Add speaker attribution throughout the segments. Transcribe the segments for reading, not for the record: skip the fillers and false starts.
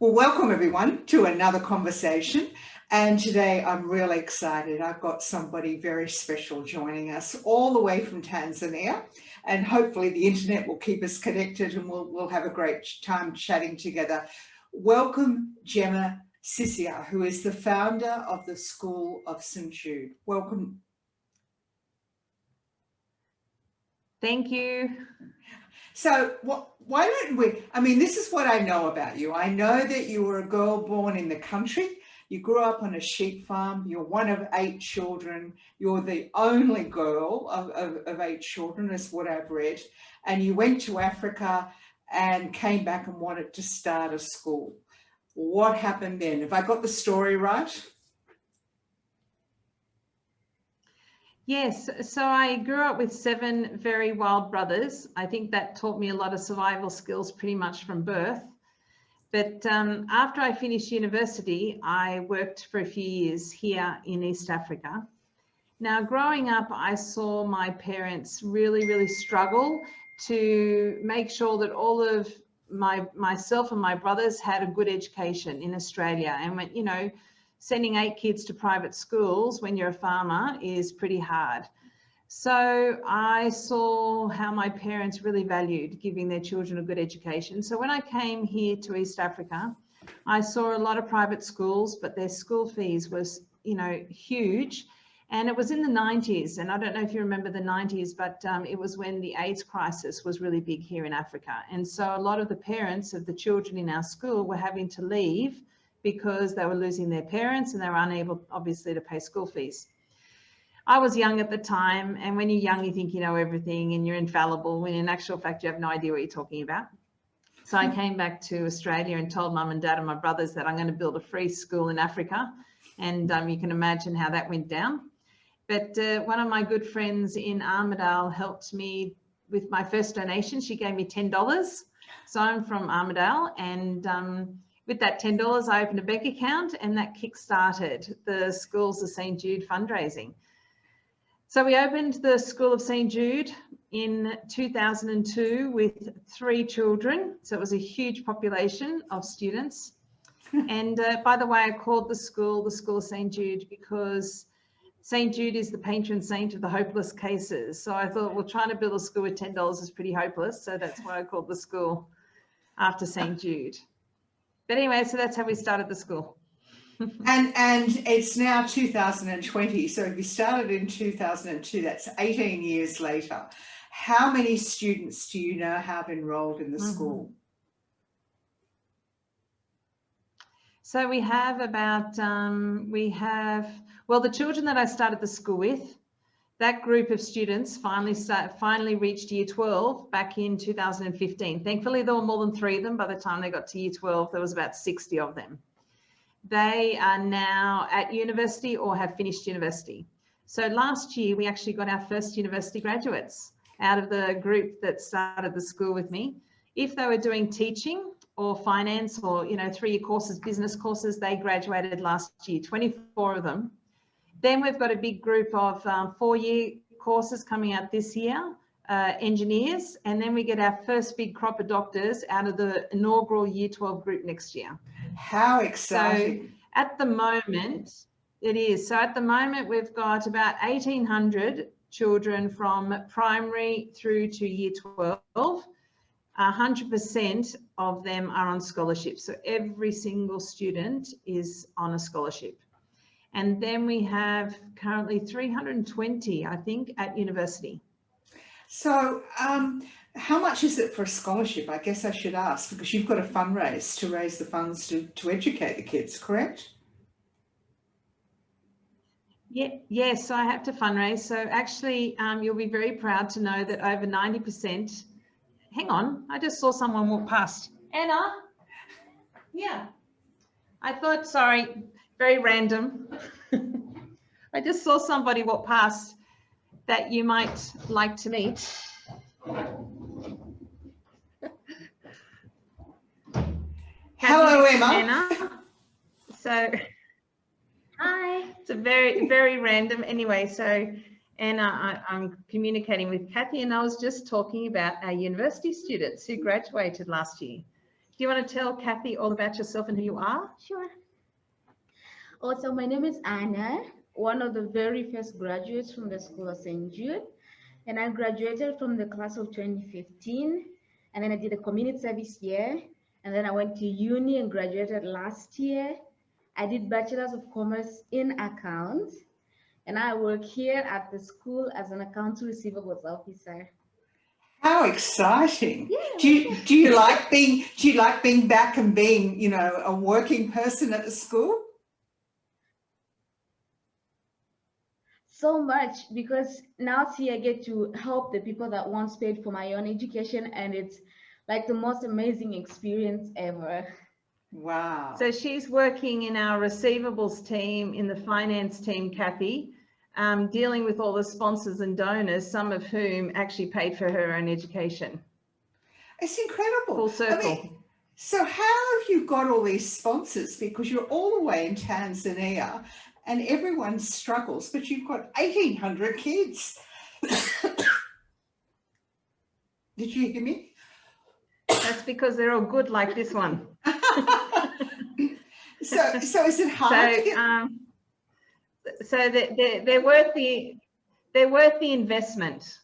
Speaker 1: Well, welcome everyone to another conversation. And today I'm really excited. I've got somebody very special joining us all the way from Tanzania. And hopefully the internet will keep us connected and we'll have a great time chatting together. Welcome, Gemma Sisia, who is the founder of the School of St. Jude. Welcome.
Speaker 2: Thank you.
Speaker 1: So why don't we, this is what I know about you. I know that you were a girl born in the country. You grew up on a sheep farm. You're one of 8 children. You're the only girl of 8 children, is what I've read. And you went to Africa and came back and wanted to start a school. What happened then? Have I got the story right?
Speaker 2: Yes, so I grew up with 7 very wild brothers. I think that taught me a lot of survival skills pretty much from birth. But after I finished university, I worked for a few years here in East Africa. Now, growing up, I saw my parents really struggle to make sure that all of myself and my brothers had a good education in Australia. And when, you know, sending 8 kids to private schools when you're a farmer is pretty hard. So I saw how my parents really valued giving their children a good education. So when I came here to East Africa, I saw a lot of private schools, but their school fees was, you know, huge. And it was in the 90s. And I don't know if you remember the 90s, but it was when the AIDS crisis was really big here in Africa. And so a lot of the parents of the children in our school were having to leave because they were losing their parents and they were unable, obviously, to pay school fees. I was young at the time, and when you're young, you think you know everything and you're infallible, when in actual fact, you have no idea what you're talking about. So I came back to Australia and told mum and dad and my brothers that I'm going to build a free school in Africa. And you can imagine how that went down. But one of my good friends in Armidale helped me with my first donation. She gave me $10. So I'm from Armidale, and with that $10, I opened a bank account, and that kick-started the Schools of St. Jude fundraising. So we opened the School of St. Jude in 2002 with 3 children. So it was a huge population of students. And by the way, I called the School of St. Jude because St. Jude is the patron saint of the hopeless cases. So I thought, well, trying to build a school with $10 is pretty hopeless. So that's why I called the school after St. Jude. But anyway, so that's how we started the school.
Speaker 1: And it's now 2020. So if you started in 2002, that's 18 years later. How many students do you now have enrolled in the school?
Speaker 2: So we have about, well, the children that I started the school with, that group of students finally reached year 12 back in 2015. Thankfully, there were more than 3 of them. By the time they got to year 12, there was about 60 of them. They are now at university or have finished university. So last year, we actually got our first university graduates out of the group that started the school with me. If they were doing teaching or finance or, you know, 3-year courses, business courses, they graduated last year, 24 of them. Then we've got a big group of 4-year courses coming out this year, engineers, and then we get our first big crop of doctors out of the inaugural year 12 group next year.
Speaker 1: How exciting.
Speaker 2: So at the moment, it is. So at the moment, we've got about 1,800 children from primary through to year 12. 100% of them are on scholarship. So every single student is on a scholarship. And then we have currently 320, I think, at university.
Speaker 1: So how much is it for a scholarship? I guess I should ask, because you've got to fundraise to raise the funds to educate the kids, correct?
Speaker 2: Yeah, yes, so I have to fundraise. So actually, you'll be very proud to know that over 90%, hang on, I just saw someone walk past. Anna? Yeah. I thought, sorry, very random. I just saw somebody walk past that you might like to meet.
Speaker 1: Hello, Emma.
Speaker 2: Anna. So, hi. It's a very random. Anyway, so Anna, I'm communicating with Kathy, and I was just talking about our university students who graduated last year. you want to tell Kathy all about yourself and who you are?
Speaker 3: Sure. Also, my name is Anna, one of the very first graduates from the School of St. Jude. And I graduated from the class of 2015. And then I did a community service year. And then I went to uni and graduated last year. I did Bachelor's of Commerce in Accounts. And I work here at the school as an accounts receivables officer.
Speaker 1: How exciting!
Speaker 3: Yeah.
Speaker 1: Do you like being back and being, you know, a working person at the school?
Speaker 3: So much, because now see I get to help the people that once paid for my own education, and it's like the most amazing experience ever.
Speaker 1: Wow.
Speaker 2: So she's working in our receivables team, in the finance team, Kathy, dealing with all the sponsors and donors, some of whom actually paid for her own education.
Speaker 1: It's incredible.
Speaker 2: Full circle.
Speaker 1: I mean, so how have you got all these sponsors? Because you're all the way in Tanzania and everyone struggles, but you've got 1,800 kids. Did you hear me?
Speaker 2: That's because they're all good like this one.
Speaker 1: So is it hard to get...
Speaker 2: So they're worth the investment.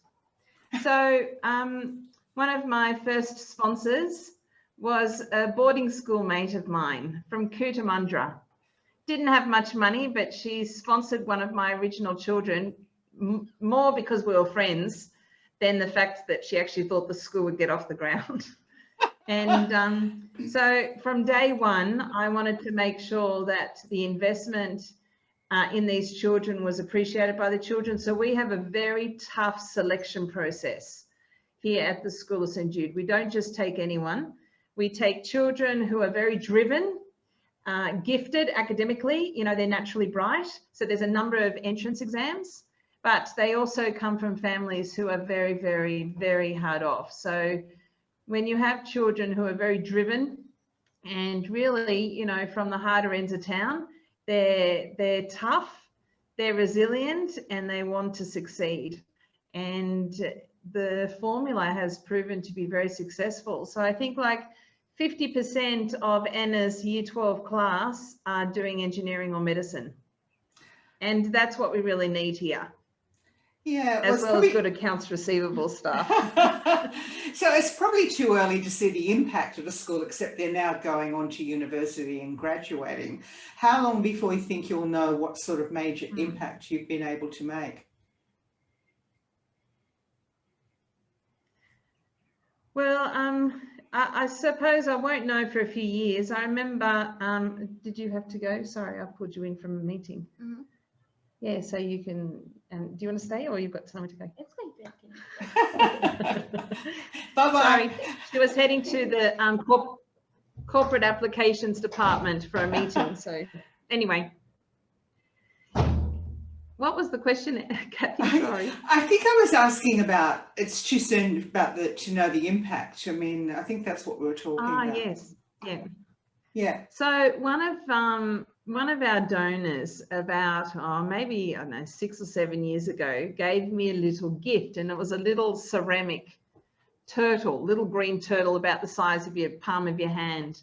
Speaker 2: So one of my first sponsors was a boarding school mate of mine from Cootamundra. Didn't have much money, but she sponsored one of my original children more because we were friends than the fact that she actually thought the school would get off the ground. And so from day one, I wanted to make sure that the investment in these children was appreciated by the children. So we have a very tough selection process here at the School of St. Jude. We don't just take anyone. We take children who are very driven, gifted academically, you know, they're naturally bright. So there's a number of entrance exams, but they also come from families who are very, very, very hard off. So when you have children who are very driven and really, you know, from the harder ends of town, they're tough, they're resilient, and they want to succeed. And the formula has proven to be very successful. So I think like 50% of Anna's year 12 class are doing engineering or medicine. And that's what we really need here.
Speaker 1: Yeah,
Speaker 2: as well as good accounts receivable stuff.
Speaker 1: So it's probably too early to see the impact of the school, except they're now going on to university and graduating. How long before you think you'll know what sort of major impact you've been able to make?
Speaker 2: Well, I suppose I won't know for a few years. I remember, did you have to go? Sorry, I pulled you in from a meeting.
Speaker 3: Mm-hmm.
Speaker 2: Yeah, so you can, do you want to stay or you've got time to go?
Speaker 3: It's going to
Speaker 1: Bye-bye.
Speaker 2: Sorry, she was heading to the corporate applications department for a meeting. So anyway, what was the question, Kathy? Sorry.
Speaker 1: I think I was asking about, it's too soon about to know the impact. I mean, I think that's what we were talking about.
Speaker 2: Yes, yeah.
Speaker 1: Yeah.
Speaker 2: So one of our donors about maybe, I don't know, 6 or 7 years ago gave me a little gift, and it was a little ceramic turtle, little green turtle about the size of your palm of your hand.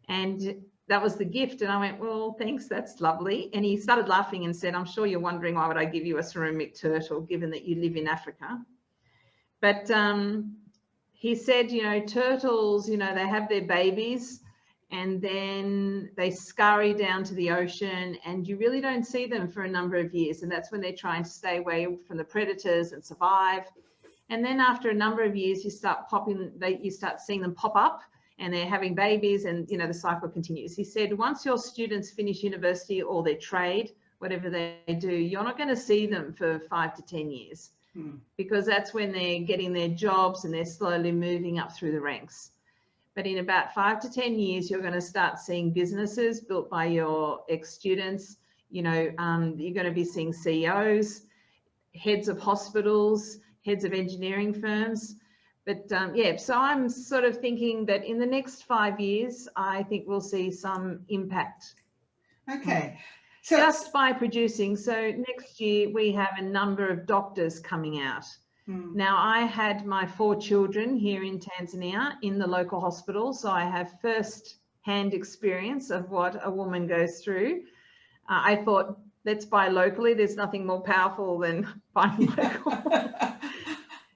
Speaker 2: And that was the gift. And I went, well, thanks, that's lovely. And he started laughing and said, I'm sure you're wondering why would I give you a ceramic turtle given that you live in Africa. But he said, you know, turtles, you know, they have their babies and then they scurry down to the ocean and you really don't see them for a number of years. And that's when they're trying to stay away from the predators and survive. And then after a number of years, you start seeing them pop up and they're having babies and, you know, the cycle continues. He said, once your students finish university or their trade, whatever they do, you're not going to see them for 5 to 10 years because that's when they're getting their jobs and they're slowly moving up through the ranks. But in about 5 to 10 years, you're going to start seeing businesses built by your ex-students. You know, you're going to be seeing CEOs, heads of hospitals, heads of engineering firms. But yeah, so I'm sort of thinking that in the next 5 years, I think we'll see some impact.
Speaker 1: Okay. So
Speaker 2: just by producing. So next year we have a number of doctors coming out Now, I had my 4 children here in Tanzania in the local hospital, so I have first-hand experience of what a woman goes through. I thought, let's buy locally. There's nothing more powerful than buying local.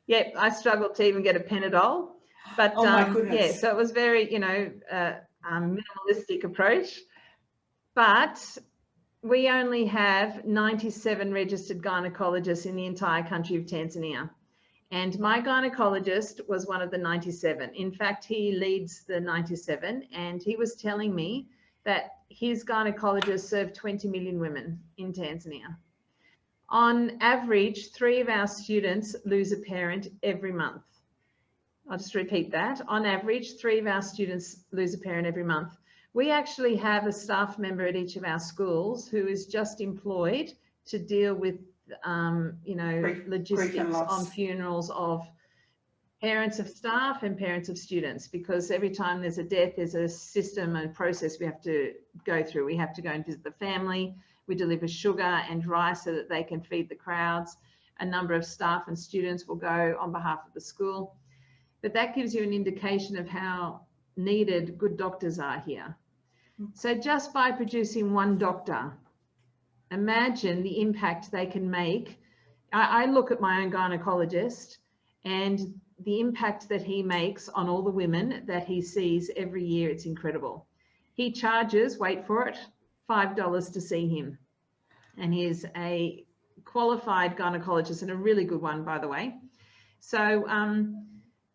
Speaker 2: Yep, I struggled to even get a Panadol. But
Speaker 1: oh my goodness.
Speaker 2: yeah, so it was very, you know, minimalistic approach. But we only have 97 registered gynecologists in the entire country of Tanzania. And my gynecologist was one of the 97. In fact, he leads the 97, and he was telling me that his gynecologist served 20 million women in Tanzania. On average, 3 of our students lose a parent every month. I'll just repeat that. On average, 3 of our students lose a parent every month. We actually have a staff member at each of our schools who is just employed to deal with you know, logistics on funerals of parents of staff and parents of students, because every time there's a death, there's a system and process we have to go through. We have to go and visit the family. We deliver sugar and rice so that they can feed the crowds. A number of staff and students will go on behalf of the school. But that gives you an indication of how needed good doctors are here. So just by producing 1 doctor, imagine the impact they can make. I look at my own gynecologist and the impact that he makes on all the women that he sees every year. It's incredible. He charges, wait for it, $5 to see him. And he is a qualified gynecologist, and a really good one, by the way. So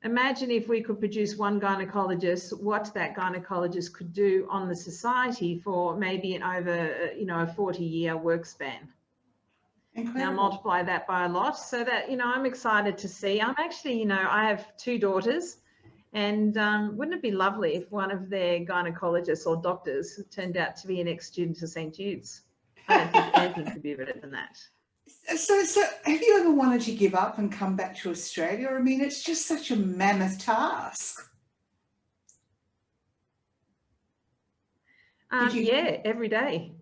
Speaker 2: imagine if we could produce 1 gynecologist, what that gynecologist could do on the society for maybe an over, you know, a 40-year work span. Incredible. Now multiply that by a lot, so that, you know, I'm excited to see. I'm actually, you know, I have 2 daughters, and wouldn't it be lovely if one of their gynecologists or doctors turned out to be an ex-student of St. Jude's? I don't think anything could be better than that.
Speaker 1: So have you ever wanted to give up and come back to Australia? I mean, it's just such a mammoth task.
Speaker 2: Yeah, every day.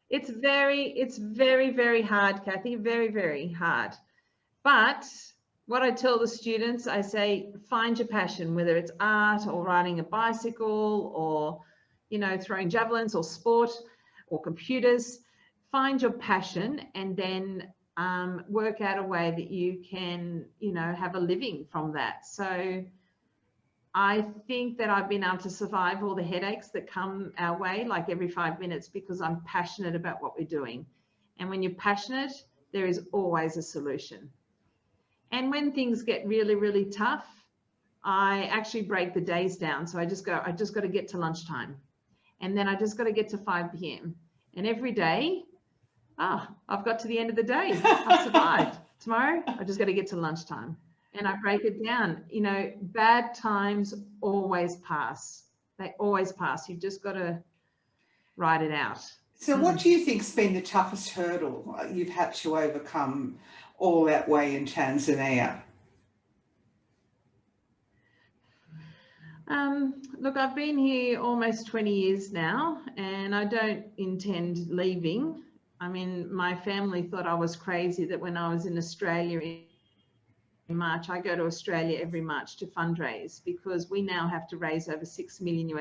Speaker 2: It's very, very hard, Kathy, very, very hard. But what I tell the students, I say, find your passion, whether it's art or riding a bicycle or, you know, throwing javelins or sport or computers. Find your passion and then work out a way that you can, you know, have a living from that. So I think that I've been able to survive all the headaches that come our way, like every 5 minutes, because I'm passionate about what we're doing. And when you're passionate, there is always a solution. And when things get really, really tough, I actually break the days down. So I just got to get to lunchtime. And then I just got to get to 5 p.m. And every day, I've got to the end of the day. I've survived. Tomorrow, I just got to get to lunchtime. And I break it down. You know, bad times always pass. They always pass. You've just got to ride it out.
Speaker 1: So what do you think's been the toughest hurdle you've had to overcome all that way in Tanzania?
Speaker 2: Look, I've been here almost 20 years now, and I don't intend leaving. I mean, my family thought I was crazy that when I was in Australia in March, I go to Australia every March to fundraise, because we now have to raise over $6 million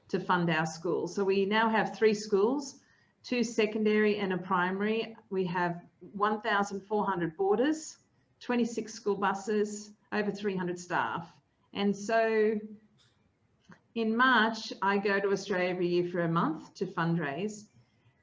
Speaker 2: to fund our schools. So we now have 3 schools, 2 secondary and a primary. We have 1,400 boarders, 26 school buses, over 300 staff. And so in March, I go to Australia every year for a month to fundraise.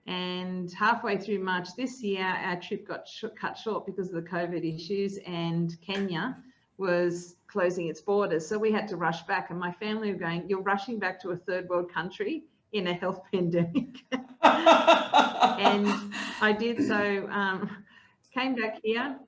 Speaker 2: And halfway through March this year, our trip got cut short because of the COVID issues, and Kenya was closing its borders. So we had to rush back, and my family were going, "You're rushing back to a 3rd world country in a health pandemic." And I did. So came back here.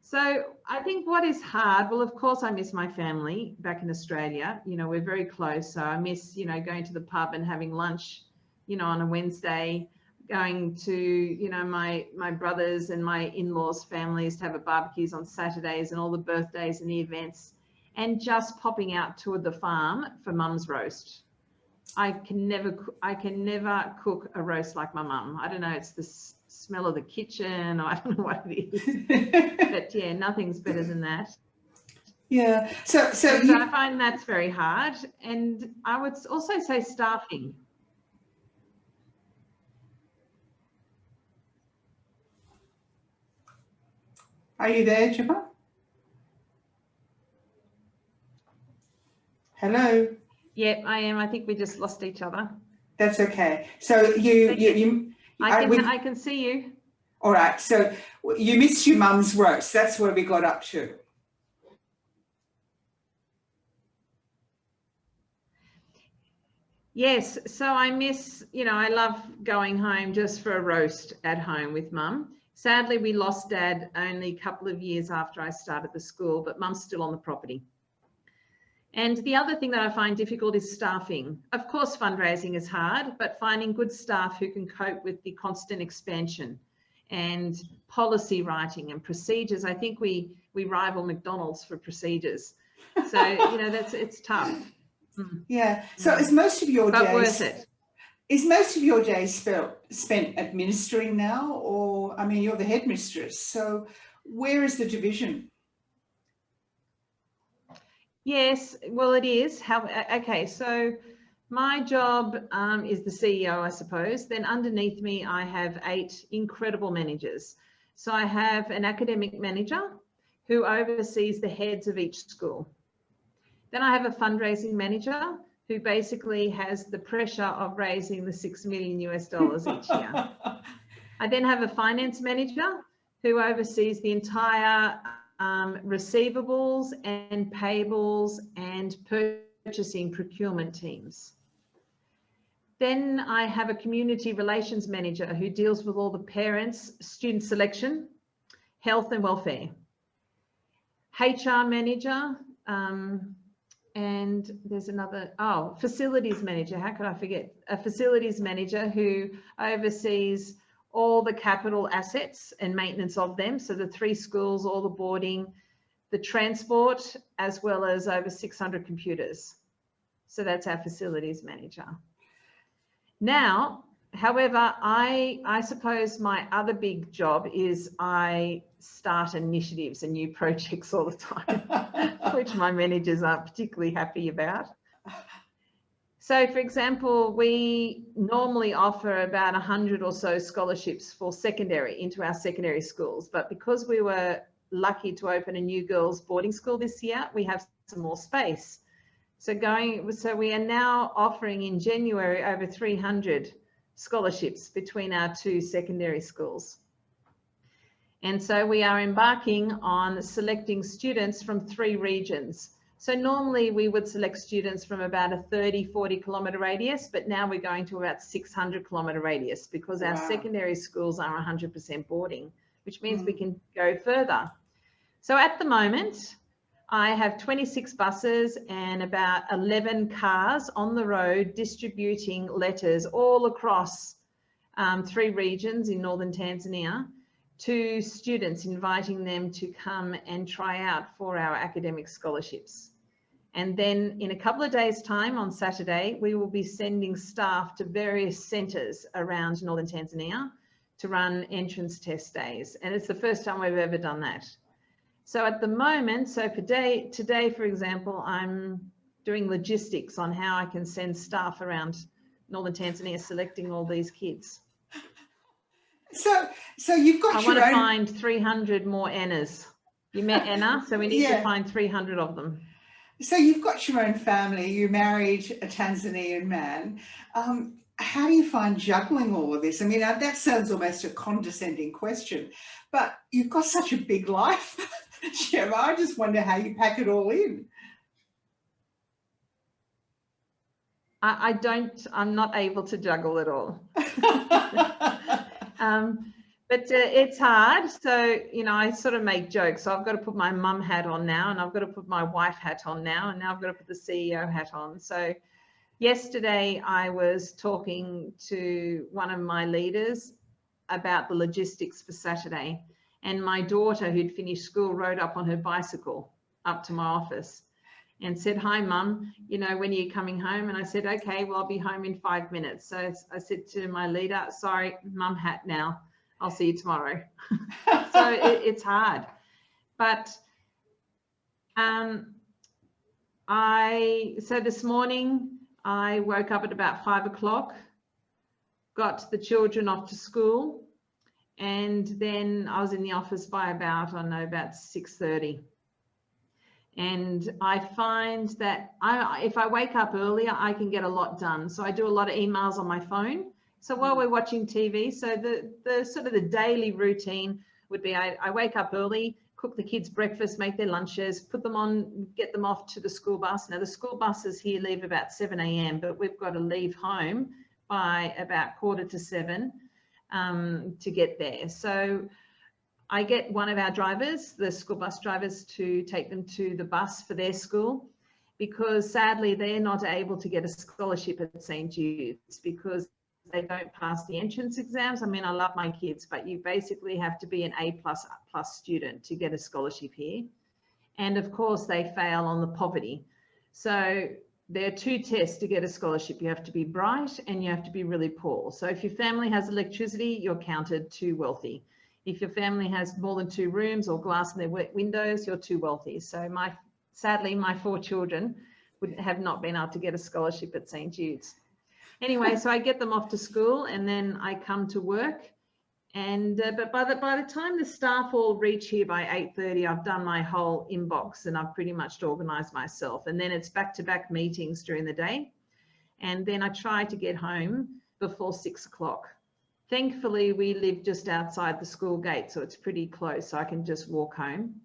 Speaker 2: So I think what is hard, well, of course, I miss my family back in Australia. You know, we're very close. So I miss, you know, going to the pub and having lunch, you know, on a Wednesday, going to, you know, my brothers and my in-laws' families to have a barbecues on Saturdays, and all the birthdays and the events, and just popping out to the farm for mum's roast. I can never cook a roast like my mum. I don't know, it's the smell of the kitchen, or I don't know what it is. But yeah, nothing's better than that.
Speaker 1: Yeah. So
Speaker 2: I find that's very hard. And I would also say staffing.
Speaker 1: Are you there, Gemma? Hello.
Speaker 2: Yeah, I am. I think we just lost each other.
Speaker 1: That's okay. So
Speaker 2: I can see you.
Speaker 1: All right. So you missed your mum's roast. That's where we got up to.
Speaker 2: Yes. So I miss, I love going home just for a roast at home with mum. Sadly, we lost dad only a couple of years after I started the school, but mum's still on the property. And the other thing that I find difficult is staffing. Of course, fundraising is hard, but finding good staff who can cope with the constant expansion and policy writing and procedures. I think we rival McDonald's for procedures. So, it's tough.
Speaker 1: Yeah. So is most of your days
Speaker 2: worth it?
Speaker 1: Is most of your days spent administering now, or, I mean, you're the headmistress, so where is the division?
Speaker 2: Yes, well, it is. Okay, so my job is the CEO, I suppose. Then underneath me, I have 8 incredible managers. So I have an academic manager who oversees the heads of each school. Then I have a fundraising manager who basically has the pressure of raising the $6 million each year. I then have a finance manager who oversees the entire receivables and payables and purchasing procurement teams. Then I have a community relations manager who deals with all the parents, student selection, health and welfare. HR manager, and there's another, facilities manager. How could I forget? A facilities manager who oversees all the capital assets and maintenance of them. So the 3 schools, all the boarding, the transport, as well as over 600 computers. So that's our facilities manager. Now, however, I suppose my other big job is I start initiatives and new projects all the time, which my managers aren't particularly happy about. So, for example, we normally offer about 100 or so scholarships for into our secondary schools. But because we were lucky to open a new girls' boarding school this year, we have some more space. So we are now offering in January over 300 scholarships between our 2 secondary schools. And so we are embarking on selecting students from 3 regions. So normally we would select students from about a 30-40 kilometre radius, but now we're going to about 600 kilometre radius because our secondary schools are 100% boarding, which means we can go further. So at the moment, I have 26 buses and about 11 cars on the road distributing letters all across 3 regions in northern Tanzania to students, inviting them to come and try out for our academic scholarships. And then in a couple of days' time on Saturday, we will be sending staff to various centres around northern Tanzania to run entrance test days. And it's the first time we've ever done that. So at the moment, today, for example, I'm doing logistics on how I can send staff around northern Tanzania selecting all these kids.
Speaker 1: So you've got
Speaker 2: I want to find 300 more Annas. You met Anna, so we need to find 300 of them.
Speaker 1: So you've got your own family. You married a Tanzanian man. How do you find juggling all of this? I mean, that sounds almost a condescending question, but you've got such a big life, Gemma. I just wonder how you pack it all in.
Speaker 2: I'm not able to juggle it all. But it's hard. So, I sort of make jokes. So I've got to put my mum hat on now, and I've got to put my wife hat on now, and now I've got to put the CEO hat on. So yesterday I was talking to one of my leaders about the logistics for Saturday, and my daughter, who'd finished school, rode up on her bicycle up to my office. and said, "Hi, Mum, you know, when are you coming home?" And I said, "Okay, well, I'll be home in 5 minutes." So I said to my leader, "Sorry, Mum hat now. I'll see you tomorrow." So it's hard. But so this morning I woke up at about 5 o'clock, got the children off to school, and then I was in the office by about, I don't know, about 6:30. And I find that if I wake up earlier, I can get a lot done. So I do a lot of emails on my phone. So while we're watching TV, so the sort of the daily routine would be I wake up early, cook the kids breakfast, make their lunches, put them on, get them off to the school bus. Now the school buses here leave about 7 a.m., but we've got to leave home by about 6:45 to get there. So I get one of our drivers, the school bus drivers, to take them to the bus for their school, because sadly they're not able to get a scholarship at St. Jude's because they don't pass the entrance exams. I mean, I love my kids, but you basically have to be an A++ student to get a scholarship here. And of course they fail on the poverty. So there are 2 tests to get a scholarship. You have to be bright and you have to be really poor. So if your family has electricity, you're counted too wealthy. If your family has more than 2 rooms or glass in their windows, you're too wealthy. So sadly, my 4 children would have not been able to get a scholarship at St. Jude's. Anyway, so I get them off to school and then I come to work. And but by the time the staff all reach here by 8:30, I've done my whole inbox and I've pretty much organised myself. And then it's back-to-back meetings during the day. And then I try to get home before 6 o'clock. Thankfully, we live just outside the school gate, so it's pretty close, so I can just walk home.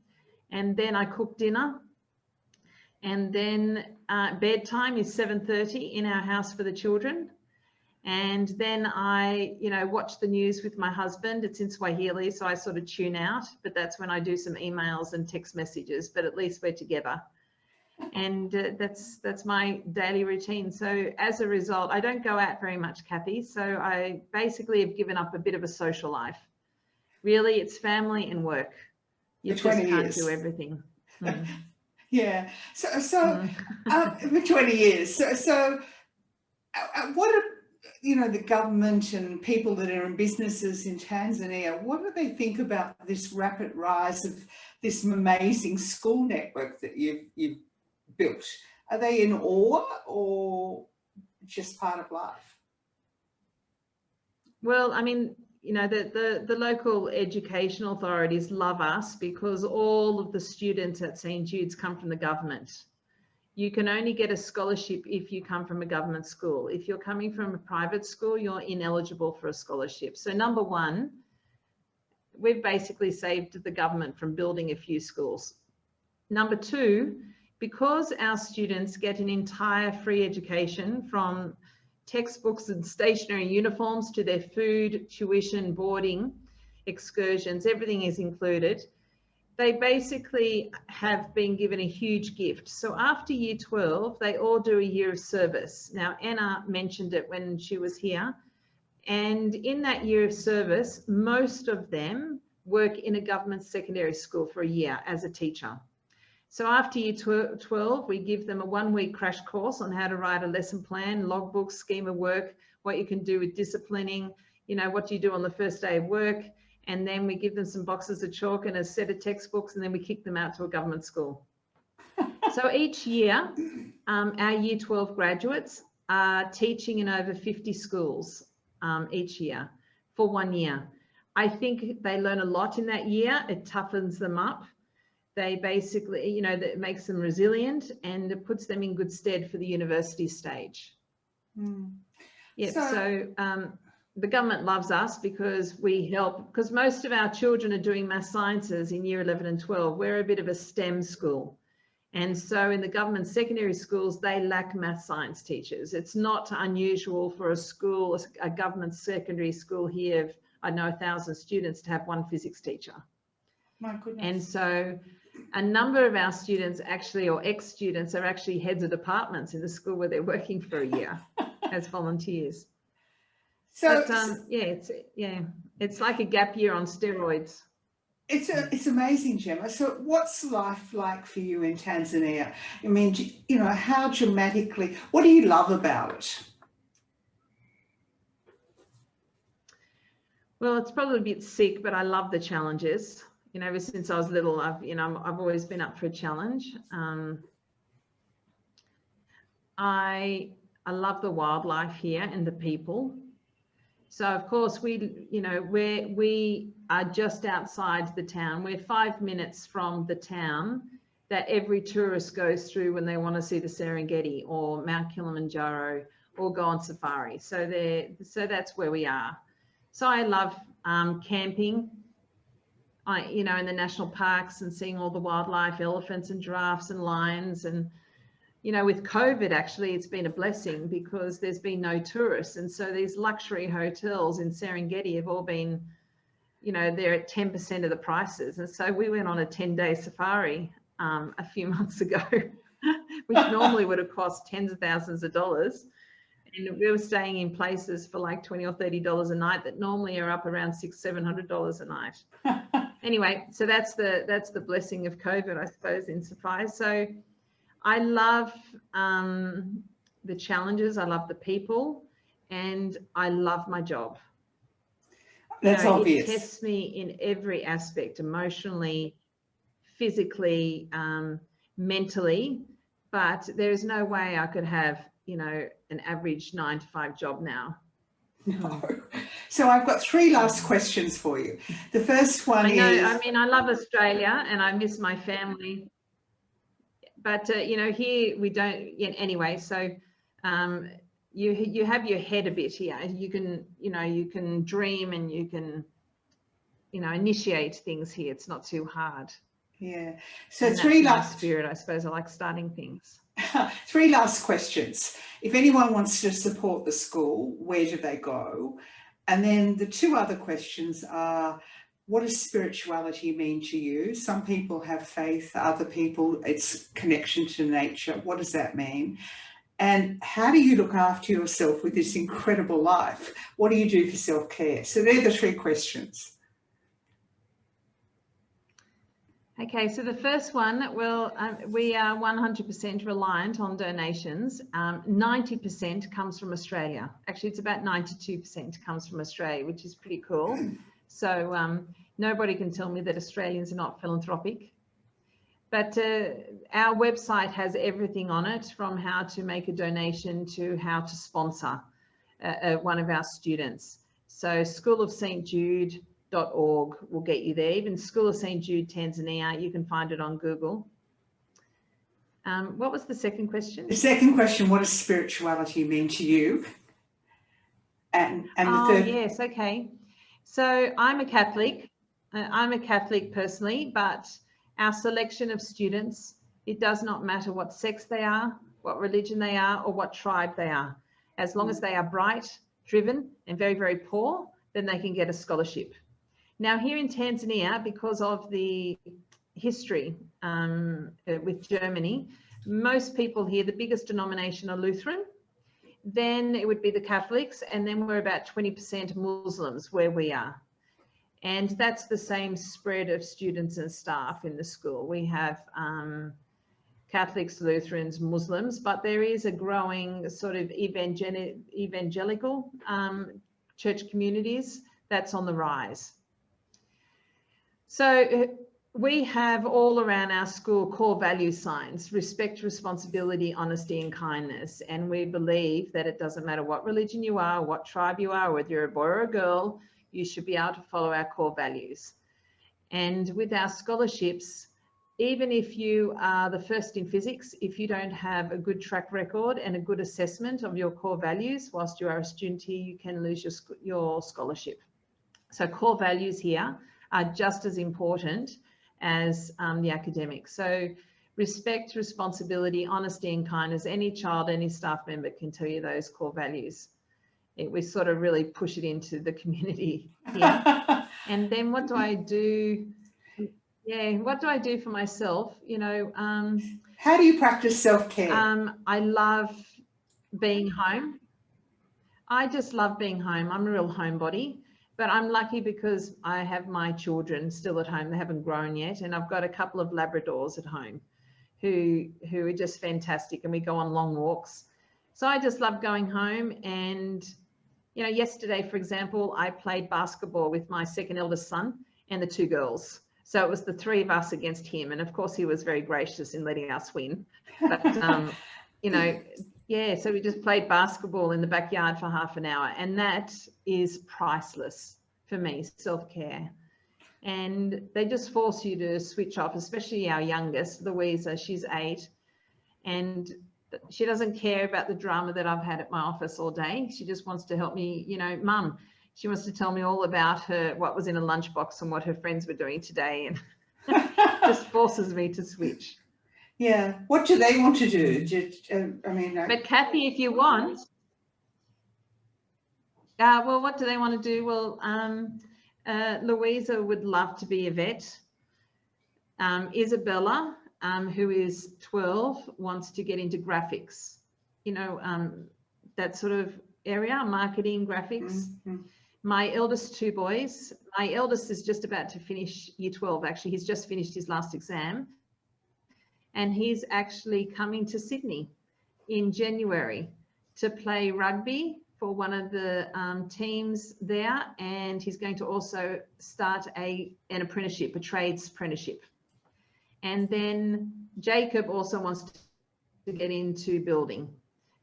Speaker 2: And then I cook dinner. And then bedtime is 7:30 in our house for the children. And then I, watch the news with my husband. It's in Swahili, so I sort of tune out, but that's when I do some emails and text messages, but at least we're together. And that's my daily routine. So as a result, I don't go out very much, Kathy. So I basically have given up a bit of a social life. Really, it's family and work. You just can't do everything. Mm.
Speaker 1: Yeah. So for 20 years. So what are, the government and people that are in businesses in Tanzania, what do they think about this rapid rise of this amazing school network that you've built? Are they in awe or just part of life?
Speaker 2: Well, I mean, the local education authorities love us because all of the students at St. Jude's come from the government. You can only get a scholarship if you come from a government school. If you're coming from a private school, you're ineligible for a scholarship. So number one, we've basically saved the government from building a few schools. Number two, because our students get an entire free education from textbooks and stationery uniforms to their food, tuition, boarding, excursions, everything is included. They basically have been given a huge gift. So after year 12, they all do a year of service. Now, Anna mentioned it when she was here. And in that year of service, most of them work in a government secondary school for a year as a teacher. So after year 12, we give them a 1-week crash course on how to write a lesson plan, logbook, scheme of work, what you can do with disciplining, what do you do on the first day of work. And then we give them some boxes of chalk and a set of textbooks, and then we kick them out to a government school. So each year, our year 12 graduates are teaching in over 50 schools each year for 1 year. I think they learn a lot in that year. It toughens them up. They basically, that makes them resilient and it puts them in good stead for the university stage. Mm. Yeah, so the government loves us because we help, because most of our children are doing math sciences in year 11 and 12. We're a bit of a STEM school. And so in the government secondary schools, they lack math science teachers. It's not unusual for a school, a government secondary school here of, 1,000 students to have 1 physics teacher.
Speaker 1: My goodness.
Speaker 2: And so a number of our students actually, or ex-students, are actually heads of departments in the school where they're working for a year as volunteers. So but, it's like a gap year on steroids.
Speaker 1: It's amazing, Gemma. So what's life like for you in Tanzania? I mean, you know, how dramatically, what do you love about it?
Speaker 2: Well, it's probably a bit sick, but I love the challenges. You know, ever since I was little, I've always been up for a challenge. I love the wildlife here and the people. So of course we are just outside the town. We're 5 minutes from the town that every tourist goes through when they want to see the Serengeti or Mount Kilimanjaro or go on safari. So that's where we are. So I love camping. In the national parks and seeing all the wildlife, elephants and giraffes and lions. And with COVID, actually, it's been a blessing because there's been no tourists. And so these luxury hotels in Serengeti have all been, they're at 10% of the prices. And so we went on a 10-day safari a few months ago, which normally would have cost tens of thousands of dollars. And we were staying in places for like $20 or $30 a night that normally are up around $600-700 a night. Anyway, so that's the blessing of COVID, I suppose, in safari. So I love the challenges, I love the people, and I love my job.
Speaker 1: That's obvious.
Speaker 2: It tests me in every aspect, emotionally, physically, mentally, but there is no way I could have, an average 9-to-5 job now.
Speaker 1: No. So I've got 3 last questions for you. The first one
Speaker 2: I love Australia and I miss my family. But, here we don't, anyway, so you have your head a bit here. You can dream and you can, initiate things here. It's not too hard.
Speaker 1: Yeah. So
Speaker 2: and
Speaker 1: 3
Speaker 2: that's
Speaker 1: last
Speaker 2: my spirit, I suppose. I like starting things.
Speaker 1: 3 last questions. If anyone wants to support the school, where do they go? And then the 2 other questions are, what does spirituality mean to you? Some people have faith, other people it's connection to nature. What does that mean? And how do you look after yourself with this incredible life? What do you do for self-care? So they're the 3 questions.
Speaker 2: Okay, so the first one, we are 100% reliant on donations. 90% comes from Australia. Actually, it's about 92% comes from Australia, which is pretty cool. So nobody can tell me that Australians are not philanthropic. But our website has everything on it, from how to make a donation to how to sponsor one of our students. So School of St. Jude.org will get you there. Even School of St. Jude Tanzania, you can find it on Google. What was the second question?
Speaker 1: The second question, what does spirituality mean to you? And the third...
Speaker 2: Yes, okay. So I'm a Catholic. I'm a Catholic personally, but our selection of students, it does not matter what sex they are, what religion they are, or what tribe they are. As long as they are bright, driven, and very, very poor, then they can get a scholarship. Now, here in Tanzania, because of the history with Germany, most people here, the biggest denomination are Lutheran, then it would be the Catholics, and then we're about 20% Muslims where we are. And that's the same spread of students and staff in the school. We have Catholics, Lutherans, Muslims, but there is a growing sort of evangelical church communities that's on the rise. So we have all around our school core value signs: respect, responsibility, honesty, and kindness. And we believe that it doesn't matter what religion you are, what tribe you are, whether you're a boy or a girl, you should be able to follow our core values. And with our scholarships, even if you are the first in physics, if you don't have a good track record and a good assessment of your core values whilst you are a student here, you can lose your scholarship. So core values here are just as important as the academics. So respect, responsibility, honesty, and kindness. Any child, any staff member can tell you those core values. We sort of really push it into the community here. And then what do I do? Yeah, what do I do for myself?
Speaker 1: How do you practice self-care?
Speaker 2: I love being home. I just love being home. I'm a real homebody. But I'm lucky because I have my children still at home. They haven't grown yet. And I've got a couple of Labradors at home who are just fantastic. And we go on long walks. So I just love going home. And, you know, yesterday, for example, I played basketball with my second eldest son and the two girls. So it was the three of us against him. And of course, he was very gracious in letting us win. But, you know, yeah, so we just played basketball in the backyard for half an hour. And that is priceless for me, self-care. And they just force you to switch off, especially our youngest, Louisa, she's 8. And she doesn't care about the drama that I've had at my office all day. She just wants to help me, you know, Mum. She wants to tell me all about what was in a lunchbox and what her friends were doing today, and just forces me to switch.
Speaker 1: Yeah. What do they want to do?
Speaker 2: But Kathy, if you want, well, what do they want to do? Well, Louisa would love to be a vet. Isabella, who is 12, wants to get into graphics, you know, that sort of area, marketing, graphics. Mm-hmm. My eldest two boys, my eldest is just about to finish year 12, actually. He's just finished his last exam. And he's actually coming to Sydney in January to play rugby for one of the teams there. And he's going to also start an apprenticeship, a trades apprenticeship. And then Jacob also wants to get into building.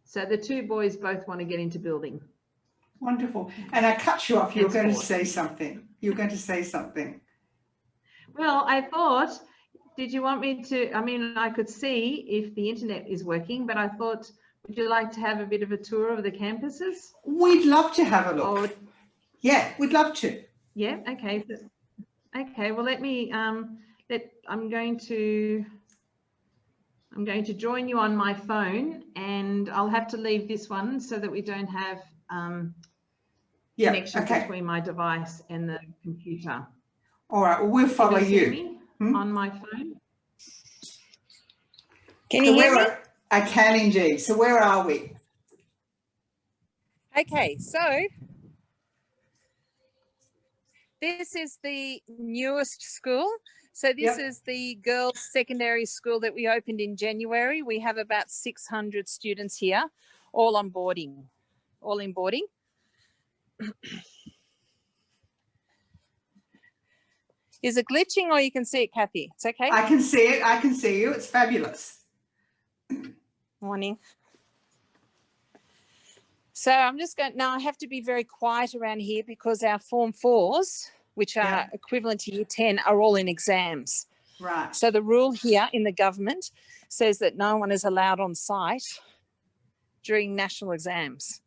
Speaker 2: So the two boys both want to get into building.
Speaker 1: Wonderful. And I cut you off. You were going to say something. You were going to say something.
Speaker 2: Well, I thought, did you want me to, I mean, I could see if the internet is working, but I thought, would you like to have a bit of a tour of the campuses?
Speaker 1: We'd love to have a look. Yeah, we'd love to.
Speaker 2: Yeah, okay. Okay, well, let me, I'm going to join you on my phone, and I'll have to leave this one so that we don't have connection between my device and the computer.
Speaker 1: All right, well, we'll follow you.
Speaker 2: On my phone.
Speaker 4: Can you hear me?
Speaker 1: I can indeed. So where are we?
Speaker 4: Okay, so this is the newest school. So this is the girls' secondary school that we opened in January. We have about 600 students here, all in boarding. Is it glitching, or you can see it, Kathy? It's okay?
Speaker 1: I can see it. I can see you. It's fabulous.
Speaker 4: Morning. So I'm just going, now I have to be very quiet around here because our Form 4s, which are equivalent to Year 10, are all in exams.
Speaker 1: Right.
Speaker 4: So the rule here in the government says that no one is allowed on site during national exams.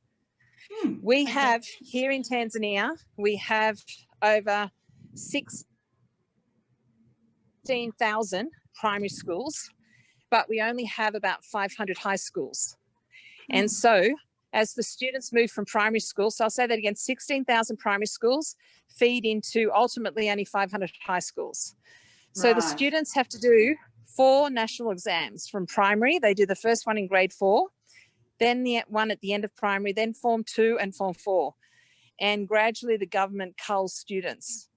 Speaker 4: We have, here in Tanzania, we have over 16,000 primary schools, but we only have about 500 high schools. And so as the students move from primary school, so I'll say that again, 16,000 primary schools feed into ultimately only 500 high schools. So the students have to do 4 national exams from primary. They do the first one in grade 4, then the one at the end of primary, then Form 2 and Form 4. And gradually the government culls students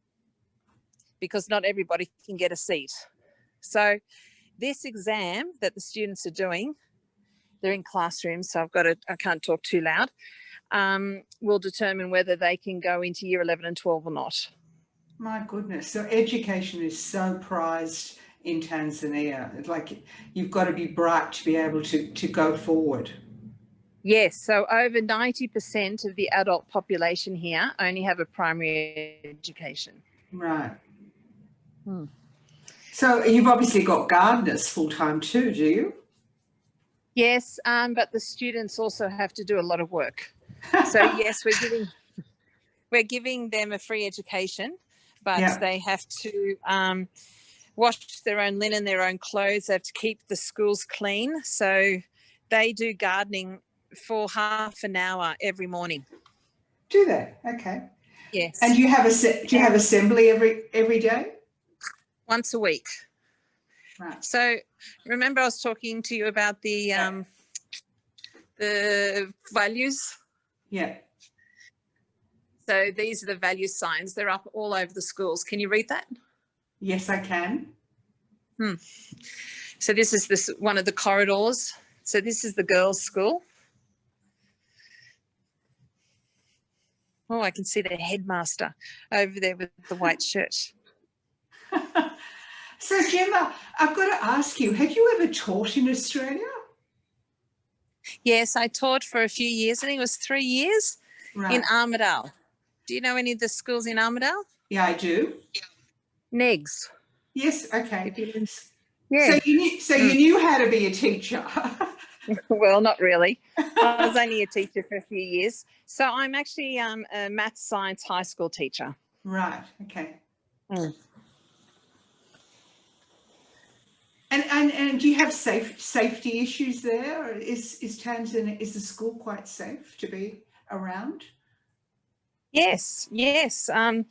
Speaker 4: because not everybody can get a seat. So this exam that the students are doing, they're in classrooms, so I can't talk too loud, will determine whether they can go into year 11 and 12 or not.
Speaker 1: My goodness. So education is so prized in Tanzania. It's like you've got to be bright to be able to go forward.
Speaker 4: Yes, so over 90% of the adult population here only have a primary education.
Speaker 1: Right. So you've obviously got gardeners full-time too, do you?
Speaker 4: Yes, but the students also have to do a lot of work. So yes, we're giving them a free education, but they have to wash their own linen, their own clothes. They have to keep the schools clean. So they do gardening for half an hour every morning.
Speaker 1: Do they? Okay.
Speaker 4: Yes.
Speaker 1: And do you have assembly every day?
Speaker 4: Once a week.
Speaker 1: Right.
Speaker 4: So remember I was talking to you about the values?
Speaker 1: Yeah.
Speaker 4: So these are the value signs. They're up all over the schools. Can you read that?
Speaker 1: Yes, I can.
Speaker 4: So this is one of the corridors. So this is the girls' school. Oh, I can see the headmaster over there with the white shirt.
Speaker 1: So Gemma, I've got to ask you, have you ever taught in Australia?
Speaker 4: Yes, I taught for a few years. I think it was 3 years in Armidale. Do you know any of the schools in Armidale?
Speaker 1: Yeah, I do.
Speaker 4: Negs.
Speaker 1: Yes, okay.
Speaker 4: Yeah.
Speaker 1: So you knew how to be a teacher.
Speaker 4: Well, not really. I was only a teacher for a few years. So I'm actually a maths science high school teacher.
Speaker 1: Right, okay.
Speaker 4: Mm.
Speaker 1: And do you have safety issues there? Or is Tanzania, is the school quite safe to be around?
Speaker 4: Yes. I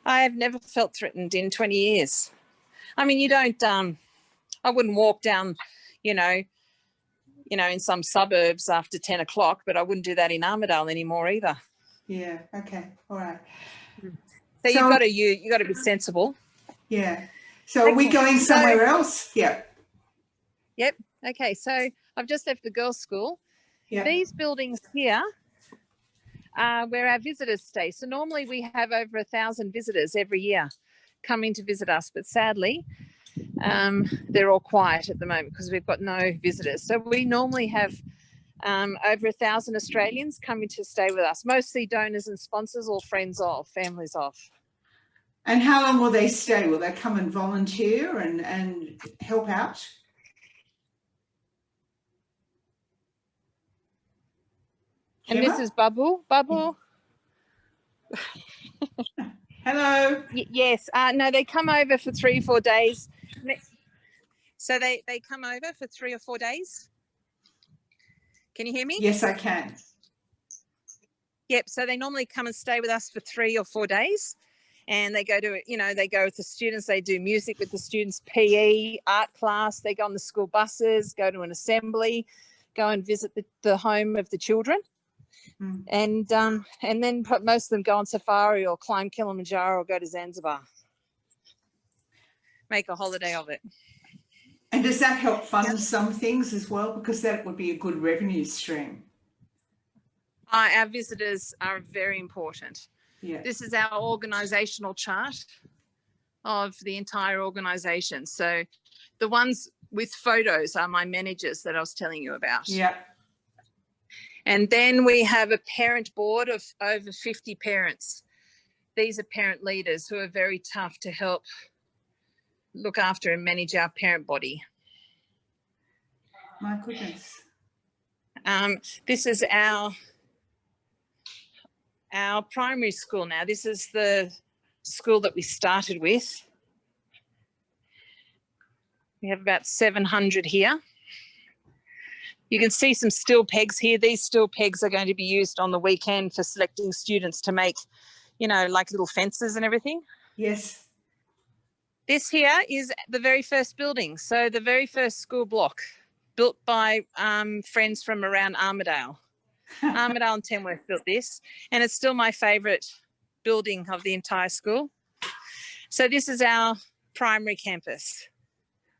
Speaker 4: have never felt threatened in 20 years. I mean, you don't, I wouldn't walk down, in some suburbs after 10 o'clock, but I wouldn't do that in Armidale anymore either.
Speaker 1: Yeah, okay, all right.
Speaker 4: So you've got to be sensible.
Speaker 1: Yeah. So are we going somewhere else? Yeah.
Speaker 4: Yep. Okay. So I've just left the girls' school.
Speaker 1: Yeah.
Speaker 4: These buildings here are where our visitors stay. So normally we have over 1,000 visitors every year coming to visit us, but sadly, they're all quiet at the moment because we've got no visitors. So we normally have over 1,000 Australians coming to stay with us, mostly donors and sponsors or friends of, families of.
Speaker 1: And how long will they stay? Will they come and volunteer and help out?
Speaker 4: And
Speaker 1: Gemma?
Speaker 4: this is Babu.
Speaker 1: Hello.
Speaker 4: Yes. No, they come over for 3 or 4 days. So they come over for 3 or 4 days. Can you hear me?
Speaker 1: Yes, I can.
Speaker 4: Yep. So they normally come and stay with us for 3 or 4 days. And they go to, they go with the students. They do music with the students, PE, art class. They go on the school buses, go to an assembly, go and visit the home of the children.
Speaker 1: Mm.
Speaker 4: And then most of them go on safari or climb Kilimanjaro or go to Zanzibar. Make a holiday of it.
Speaker 1: And does that help fund some things as well? Because that would be a good revenue stream.
Speaker 4: Our visitors are very important.
Speaker 1: Yeah.
Speaker 4: This is our organisational chart of the entire organisation. So the ones with photos are my managers that I was telling you about.
Speaker 1: Yeah.
Speaker 4: And then we have a parent board of over 50 parents. These are parent leaders who are very tough to help look after and manage our parent body.
Speaker 1: My goodness.
Speaker 4: This is our primary school now. This is the school that we started with. We have about 700 here. You can see some steel pegs here. These steel pegs are going to be used on the weekend for selecting students to make, like little fences and everything.
Speaker 1: Yes.
Speaker 4: This here is the very first building. So the very first school block built by friends from around Armidale. Armidale and Tamworth built this, and it's still my favourite building of the entire school. So this is our primary campus.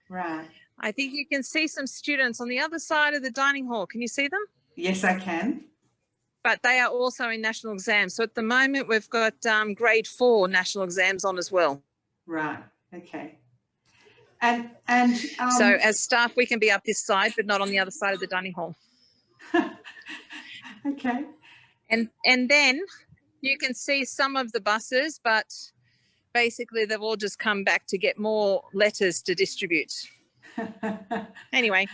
Speaker 1: Right.
Speaker 4: I think you can see some students on the other side of the dining hall. Can you see them?
Speaker 1: Yes, I can.
Speaker 4: But they are also in national exams. So at the moment, we've got grade 4 national exams on as well.
Speaker 1: Right. Okay. And
Speaker 4: so as staff, we can be up this side, but not on the other side of the dining hall.
Speaker 1: Okay.
Speaker 4: And then you can see some of the buses, but basically they've all just come back to get more letters to distribute. Anyway,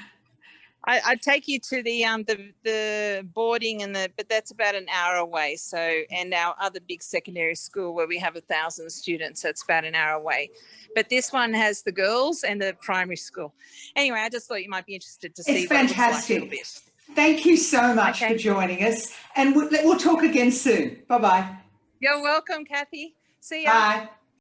Speaker 4: I'd take you to the boarding but that's about an hour away. So, and our other big secondary school where we have 1,000 students, so it's about an hour away. But this one has the girls and the primary school. Anyway, I just thought you might be interested to see.
Speaker 1: It's fantastic.
Speaker 4: What it looks like a little bit.
Speaker 1: Thank you so much for joining us, and we'll talk again soon. Bye-bye.
Speaker 4: You're welcome, Kathy. See ya.
Speaker 1: Bye.